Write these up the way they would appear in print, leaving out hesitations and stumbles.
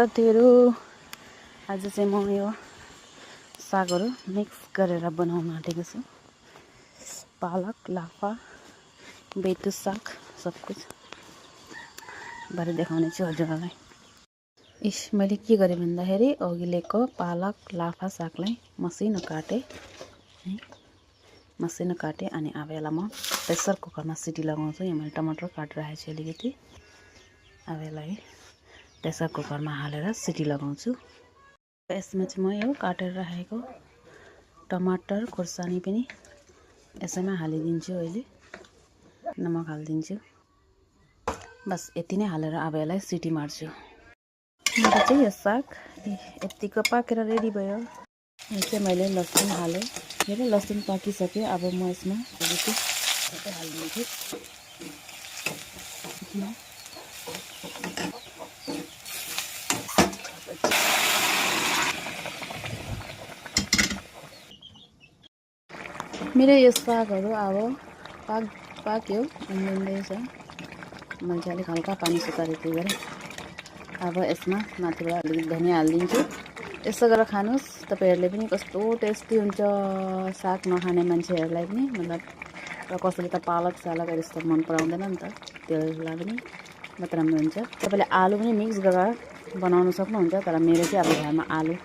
साथीहरु आज चाहिँ म यो सागहरु मिक्स गरेर बनाउन आँटेको छु। पालक, लाफा, बेतु साग सब कुछ बारे देखाउने छु हजुरहरुलाई। मैले के गरे भन्दाखेरि अघिल्लोको पालक, लाफा सागलाई मसिनो काटे अनि अब यसलाई म प्रेसर कुकरमा सिटी लगाउँछु। यहाँ मैले टमाटर काटेर राखेको छु अलिकति। अब यसलाई प्रेसर कुकरमा हालेर सिटी लगाउँछु। यसमा चाहिँ म यो काटेर राखेको टमाटर खुर्सानी पनि यसैमा हालिदिन्छु। अहिले नमक हालिदिन्छु। बस यति नै हालेर अब यसलाई सिटी मार्छु। मेरो चाहिँ यो साग यतिको पाकेर रेडी भयो। यहाँ चाहिँ मैले लसुन हालेँ। मेरो लसुन पाकिसक्यो। अब म यसमा अलिकति हालिदिन्छु। मेरो यो सागहरु अब पाक्यो उम्लिँदैछ। मैले चाहिँ अलिक हल्का पानी सुकाएर त्यो गरेँ। अब यसमा माथिबाट अलिकति धनिया हालिदिन्छु। यसो गरेर खानुस् तपाईहरुले पनि कस्तो टेस्टी हुन्छ। साग नखाने मान्छेहरुलाई पनि मतलब र कसैले त पालक सालक यस्तो मन पराउँदैन नि त, त्यसलाई पनि बहुत राम्रो हुन्छ। तपाईले आलु पनि मिक्स गरेर बनाउन सक्नुहुन्छ। तर मेरो चाहिँ अब घरमा आलु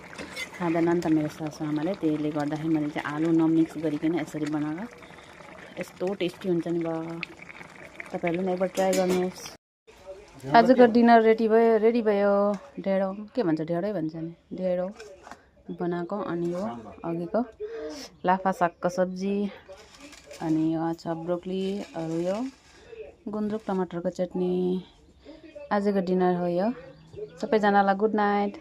खाँदैन नि त मेरो सासूआमाले, त्यसले गर्दाखेरि मैले चाहिँ आलु नमिक्स गरिकन यसरी बनाएर यस्तो टेस्टी हुन्छ नि। तपाईहरुले पनि एकबार ट्राई गर्नुहोस्। आजको डिनर रेडी भयो। ढेँडो के भन्छ, ढेँडै भन्छ नि, ढेँडो बनाएको। अनि यो अघिको लाफा सागको सब्जी, अनि यो छ ब्रोकली, अरु यो गुन्द्रुक टमाटरको चटनी। आजको डिनर हो यो। सबैजनालाई गुड नाइट।